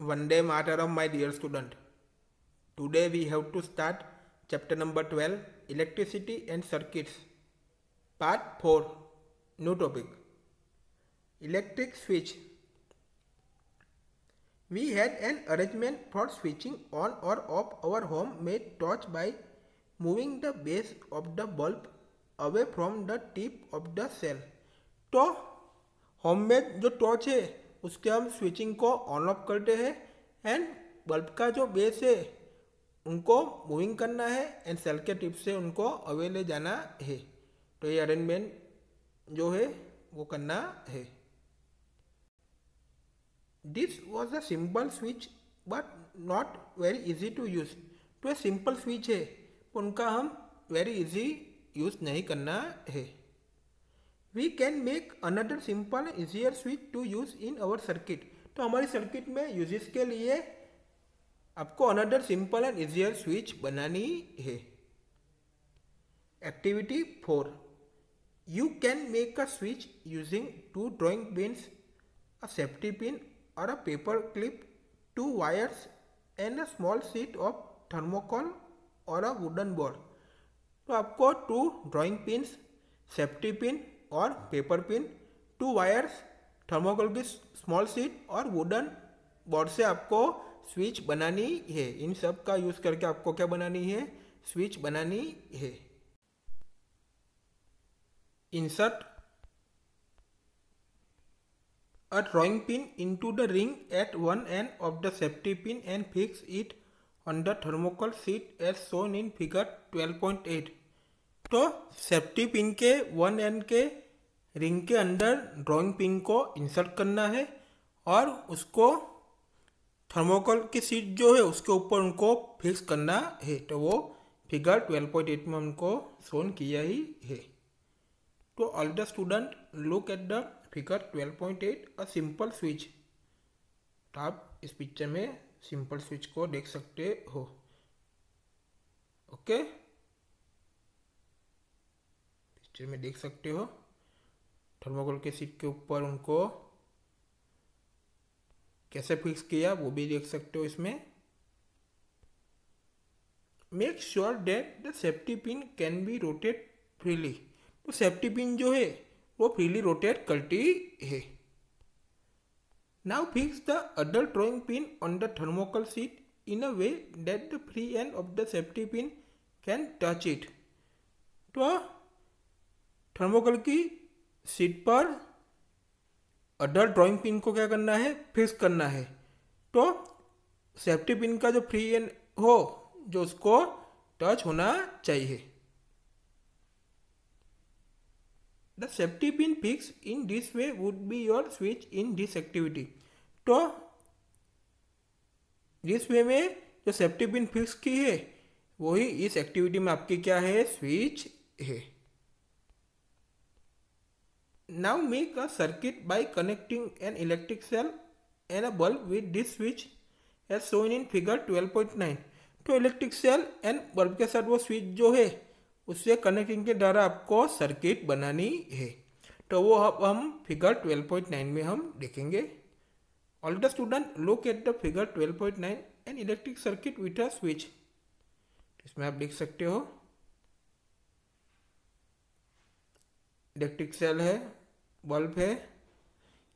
Vande Mataram, my dear student. Today we have to start chapter number 12, Electricity and Circuits. Part 4, new topic. Electric switch. We had an arrangement for switching on or off our homemade torch by moving the base of the bulb away from the tip of the cell. तो homemade जो torch है उसके हम switching को on off करते हैं and bulb का जो बेस है उनको मूविंग करना है एंड सेल के टिप से उनको अवे ले जाना है. तो ये अरेंजमेंट जो है वो करना है. This was a simple switch but not very easy to use. तो ये सिंपल स्विच है तो उनका हम वेरी इजी यूज नहीं करना है. We can make another simple and easier switch to use in our circuit. तो हमारी सर्किट में यूजेस के लिए आपको another simple and easier switch बनानी है. Activity 4. You can make a switch using 2 drawing pins, a safety pin or a paper clip, 2 wires and a small sheet of thermocol or a wooden board. तो आपको 2 drawing pins, safety pin और paper pin, 2 wires, thermocol की small sheet और wooden board से आपको switch बनानी है. इन सब का यूज करके आपको क्या बनानी है? स्विच बनानी है. Insert a drawing pin into the ring at one end of the safety pin and fix it on the thermocol sheet as shown in figure 12.8. तो सेफ्टी पिन के वन एंड के रिंग के अंदर drawing pin को insert करना है और उसको थर्मोकोल की शीट जो है उसके ऊपर उनको फिक्स करना है. तो वो फिगर 12.8 में उनको शोन किया ही है. तो all the student look at the figure 12.8, a simple switch. तो आप इस पिक्चर में सिंपल स्विच को देख सकते हो. ओके, पिक्चर में देख सकते हो थर्मोकोल के शीट के ऊपर उनको कैसे फिक्स किया वो भी देख सकते हो इसमें. Make sure that the safety pin can be rotate freely. तो सेफ्टी पिन जो है वो फ्रीली रोटेट करती है. Now fix the other drawing pin on the thermocol sheet in a way that the free and of the safety pin can touch it. तो thermocol की sheet पर other drawing pin को क्या करना है? Fix करना है. तो सेफ्टी पिन का जो फ्री एंड हो जो उसको टच होना चाहिए. The safety pin fix in this way would be your switch in this activity. तो दिस वे में जो सेफ्टी पिन फिक्स की है वही इस एक्टिविटी में आपकी क्या है? स्विच है. Now make a circuit by connecting an electric cell and a bulb with this switch as shown in figure 12.9. तो इलेक्ट्रिक सेल एंड बल्ब के साथ वो स्विच जो है उससे कनेक्टिंग के द्वारा आपको सर्किट बनानी है. तो वो अब हम फिगर 12.9 में हम देखेंगे. All the student look at the figure 12.9 an electric circuit with a switch. इसमें आप देख सकते हो इलेक्ट्रिक सेल है, बल्ब है,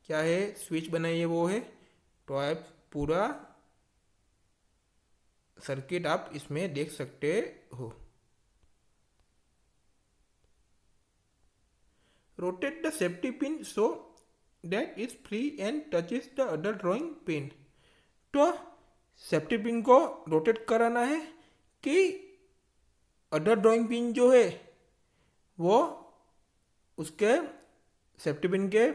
क्या है? स्विच बनाई है वो है. तो आप पूरा सर्किट आप इसमें देख सकते हो. Rotate the safety pin so that is free and touches the other drawing pin. तो सेफ्टी पिन को रोटेट कराना है कि अदर ड्राइंग पिन जो है वो उसके सेफ्टी पिन के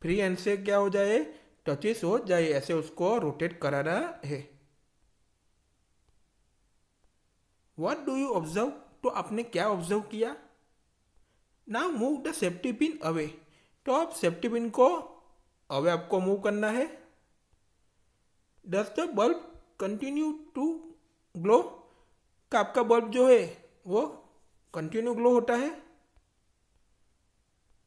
फ्री एंड से क्या हो जाए? टचेस हो जाए. ऐसे उसको रोटेट कराना है. What do you observe? तो आपने क्या ऑब्जर्व किया? Now move the safety pin away. तो आप सेफ्टी पिन को अवे आपको मूव करना है. Does the bulb continue to glow? का आपका बल्ब जो है वो कंटिन्यू ग्लो होता है.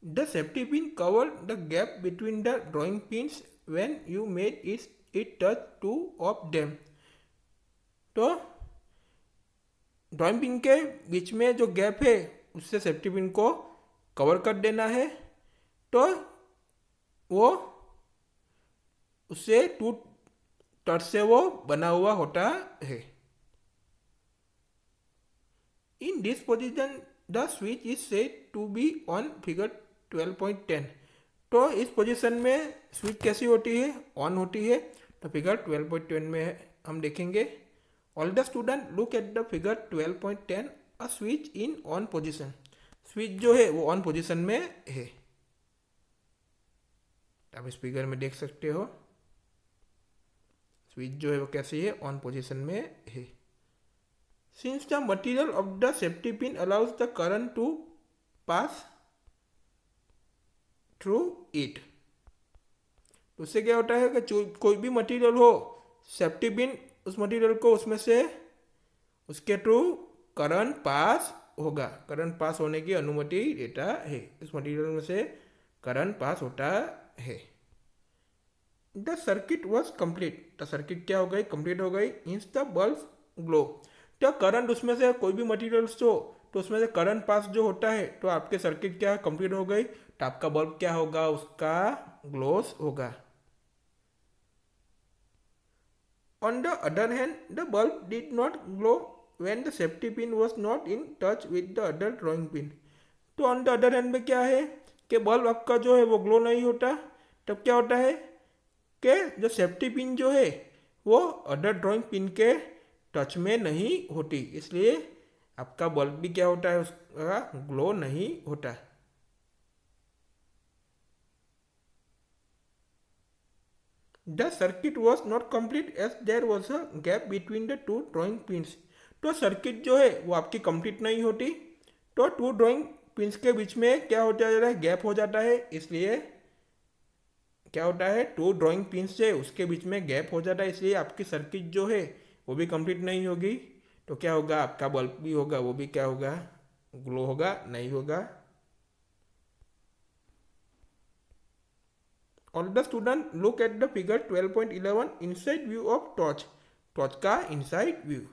The safety pin covered the gap between the drawing pins when you made its it touch two of them. तो ड्राइंग पिन के बीच में जो गैप है उससे सेफ्टी पिन को कवर कर देना है, तो वो उससे टू टच से वो बना हुआ होता है. In this position the switch is set to be on figure 12.10. तो इस पोजीशन में स्विच कैसी होती है, ऑन होती है. तो फिगर 12.10 में हम देखेंगे. All the student look at the figure 12.10. A switch in on position. Switch जो है वो ऑन पोजीशन में है. आप इस फिगर में देख सकते हो स्विच जो है वो कैसी है, ऑन पोजीशन में है. Since the material of the safety pin allows the current to pass through it. उससे क्या होता है कि कोई भी मटेरियल हो, सेफ्टी पिन उस मटेरियल को उसमें से उसके थ्रू करंट पास होगा. करंट पास होने की अनुमति देता है. इस मटेरियल में से करंट पास होता है. The circuit was complete. The circuit क्या हो गई, कंप्लीट हो गई. इंस द बल्ब ग्लो. तो करंट उसमें से कोई भी मटेरियल्स हो तो उसमें से करंट पास जो होता है, तो आपके सर्किट क्या कंप्लीट हो गई. तो आपका बल्ब क्या होगा, उसका ग्लोस होगा. On the other hand, the bulb did not glow when the safety pin was not in touch with the other drawing pin. तो on the other hand में क्या है कि बल्ब आपका जो है वो ग्लो नहीं होता. तब क्या होता है कि जो सेफ्टी पिन जो है वो अदर ड्राइंग पिन के टच में नहीं होती, इसलिए आपका बल्ब भी क्या होता है, उसका ग्लो नहीं होता. The circuit was not complete as there was a gap between the two drawing pins. तो सर्किट जो है वो आपकी कंप्लीट नहीं होती, तो टू ड्राइंग पिंस के बीच में क्या हो जाता है, गैप हो जाता है. इसलिए क्या होता है, टू ड्राइंग पिंस से उसके बीच में गैप हो जाता है, इसलिए आपकी सर्किट जो है वो भी कंप्लीट नहीं होगी. तो क्या होगा, आपका बल्ब भी होगा वो भी क्या होगा, ग्लो होगा, नहीं होगा. All the student look at the figure 12.11 inside view of torch. Torch का inside view.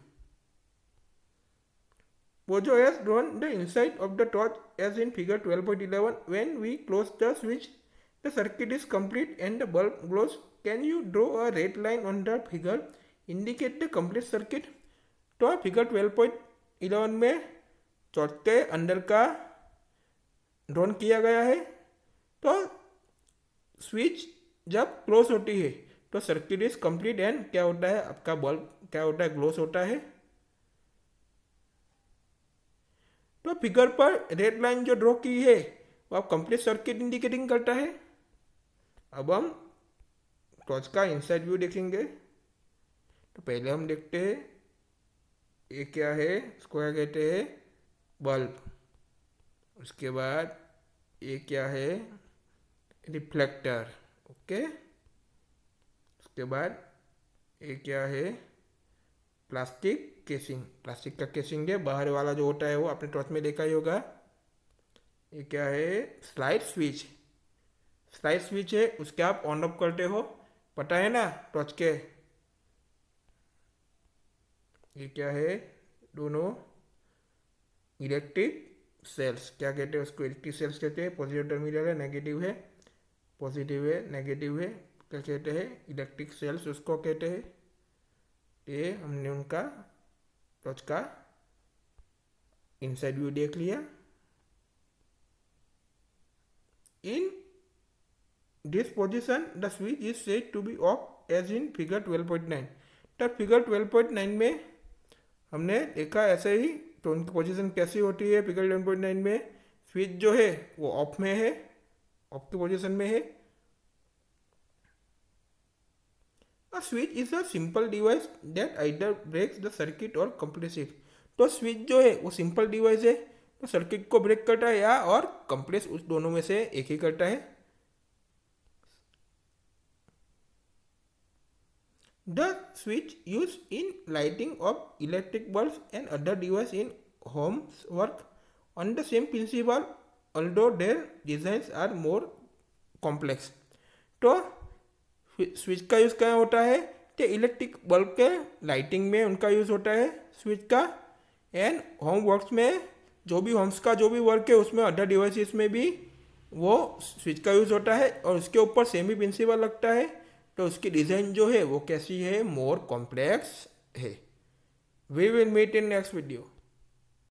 Bojo has drawn the inside of the torch as in figure 12.11. When we close the switch, the circuit is complete and the bulb glows. Can you draw a red line on the figure? Indicate the complete circuit. तो figure 12.11 में torch के अंदर का drawn किया गया है. तो switch जब क्लोज होती है तो सर्किट इज कंप्लीट एंड क्या होता है, आपका बल्ब क्या होता है, ग्लोस होता है. तो फिगर पर रेड लाइन जो ड्रॉ की है वो आप कंप्लीट सर्किट इंडिकेटिंग करता है. अब हम टॉर्च का इनसाइड व्यू देखेंगे. तो पहले हम देखते हैं ये क्या है, इसको क्या कहते हैं, बल्ब. उसके बाद ये क्या है, रिफ्लेक्टर. ओके. उसके बाद ये क्या है, प्लास्टिक केसिंग. प्लास्टिक का केसिंग है, बाहर वाला जो होता है वो आपने टॉर्च में देखा ही होगा. ये क्या है, स्लाइड स्विच. स्लाइड स्विच है, उसके आप ऑन ऑफ करते हो, पता है ना टॉर्च के. ये क्या है, दोनों इलेक्ट्रिक सेल्स. क्या कहते हैं उसको, इलेक्ट्रिक सेल्स कहते हैं. पॉजिटिव टर्मिनल है, नेगेटिव है, पॉजिटिव है, नेगेटिव है. क्या कहते हैं, इलेक्ट्रिक सेल्स उसको कहते हैं. ये हमने उनका टॉर्च का इनसाइड व्यू देख लिया. In this position the switch is said to be off as in figure 12.9. तब फिगर 12.9 में हमने देखा ऐसे ही. तो उनकी पोजीशन कैसी होती है, फिगर 11.9 में स्विच जो है वो ऑफ में है, ऑफ की पोजीशन में है. A switch is a simple device that either breaks the circuit or completes it. तो स्विच जो है वो सिंपल डिवाइस है, तो सर्किट को ब्रेक करता है या और कंप्लेस, उस दोनों में से एक ही करता है. The switch used in lighting of electric bulbs and other devices in homes work on the same principle, although their designs are more complex. तो स्विच का यूज़ क्या होता है कि इलेक्ट्रिक बल्ब के लाइटिंग में उनका यूज़ होता है स्विच का। एंड होम वर्क्स में जो भी होम्स का जो भी वर्क है उसमें अदर डिवाइसेस में भी वो स्विच का यूज़ होता है और उसके ऊपर सेमी प्रिंसिपल लगता है। तो उसकी डिज़ाइन जो है वो कैसी है, मोर कॉम्प्लेक्स है। We will meet in next video.